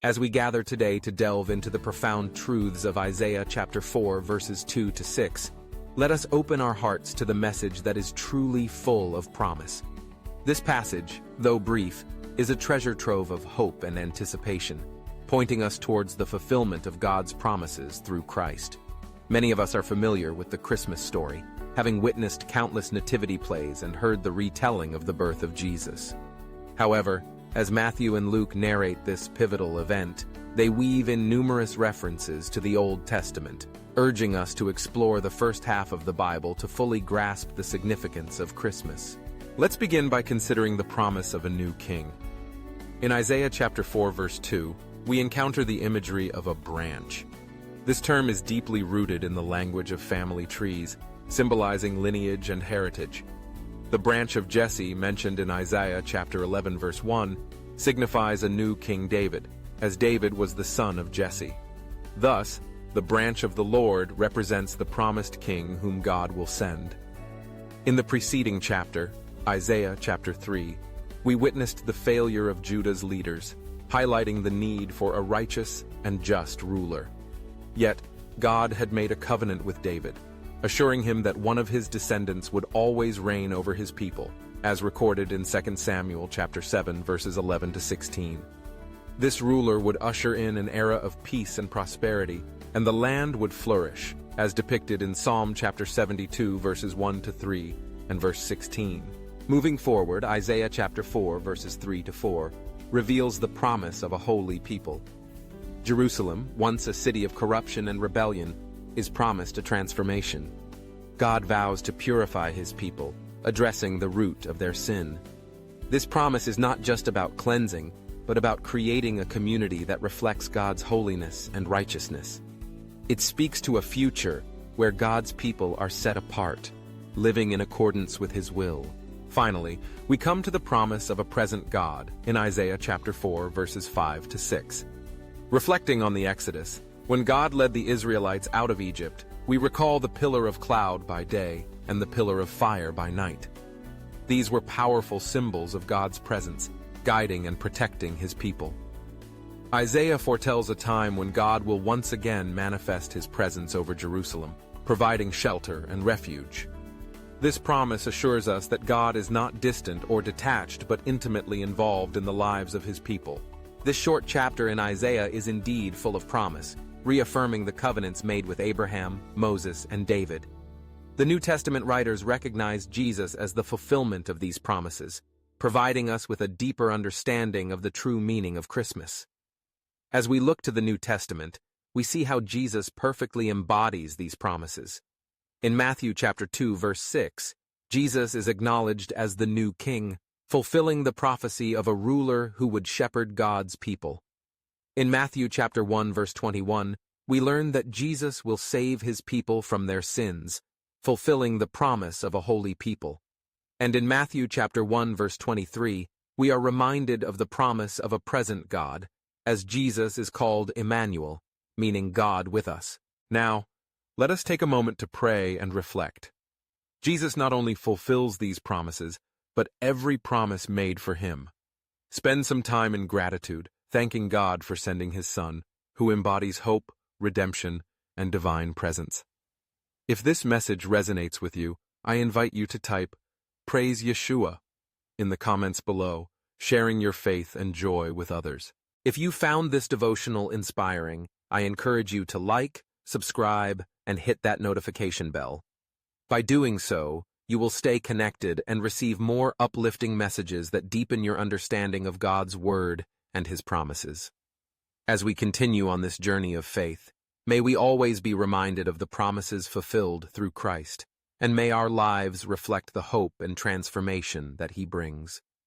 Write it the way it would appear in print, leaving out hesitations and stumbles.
As we gather today to delve into the profound truths of Isaiah chapter 4, verses 2 to 6, let us open our hearts to the message that is truly full of promise. This passage, though brief, is a treasure trove of hope and anticipation, pointing us towards the fulfillment of God's promises through Christ. Many of us are familiar with the Christmas story, having witnessed countless nativity plays and heard the retelling of the birth of Jesus. However, as Matthew and Luke narrate this pivotal event, they weave in numerous references to the Old Testament, urging us to explore the first half of the Bible to fully grasp the significance of Christmas. Let's begin by considering the promise of a new king. In Isaiah chapter 4, verse 2, we encounter the imagery of a branch. This term is deeply rooted in the language of family trees, symbolizing lineage and heritage. The branch of Jesse, mentioned in Isaiah chapter 11, verse 1, signifies a new King David, as David was the son of Jesse. Thus, the branch of the Lord represents the promised king whom God will send. In the preceding chapter, Isaiah chapter 3, we witnessed the failure of Judah's leaders, highlighting the need for a righteous and just ruler. Yet, God had made a covenant with David, assuring him that one of his descendants would always reign over his people, as recorded in 2 Samuel chapter 7, verses 11 to 16. This ruler would usher in an era of peace and prosperity, and the land would flourish, as depicted in Psalm chapter 72, verses 1 to 3, and verse 16. Moving forward, Isaiah chapter 4, verses 3 to 4, reveals the promise of a holy people. Jerusalem, once a city of corruption and rebellion, is promised a transformation. God vows to purify his people, addressing the root of their sin. This promise is not just about cleansing, but about creating a community that reflects God's holiness and righteousness. It speaks to a future where God's people are set apart, living in accordance with his will. Finally, we come to the promise of a present God in Isaiah chapter 4, verses 5 to 6. Reflecting on the Exodus, when God led the Israelites out of Egypt, we recall the pillar of cloud by day and the pillar of fire by night. These were powerful symbols of God's presence, guiding and protecting his people. Isaiah foretells a time when God will once again manifest his presence over Jerusalem, providing shelter and refuge. This promise assures us that God is not distant or detached but intimately involved in the lives of his people. This short chapter in Isaiah is indeed full of promise, reaffirming the covenants made with Abraham, Moses, and David. The New Testament writers recognize Jesus as the fulfillment of these promises, providing us with a deeper understanding of the true meaning of Christmas. As we look to the New Testament, we see how Jesus perfectly embodies these promises. In Matthew chapter 2, verse 6, Jesus is acknowledged as the new king, fulfilling the prophecy of a ruler who would shepherd God's people. In Matthew chapter 1, verse 21, we learn that Jesus will save his people from their sins, fulfilling the promise of a holy people. And in Matthew chapter 1, verse 23, we are reminded of the promise of a present God, as Jesus is called Emmanuel, meaning God with us. Now, let us take a moment to pray and reflect. Jesus not only fulfills these promises, but every promise made for him. Spend some time in gratitude, thanking God for sending his Son, who embodies hope, redemption, and divine presence. If this message resonates with you, I invite you to type, "Praise Yeshua," in the comments below, sharing your faith and joy with others. If you found this devotional inspiring, I encourage you to like, subscribe, and hit that notification bell. By doing so, you will stay connected and receive more uplifting messages that deepen your understanding of God's Word and his promises. As we continue on this journey of faith, may we always be reminded of the promises fulfilled through Christ, and may our lives reflect the hope and transformation that he brings.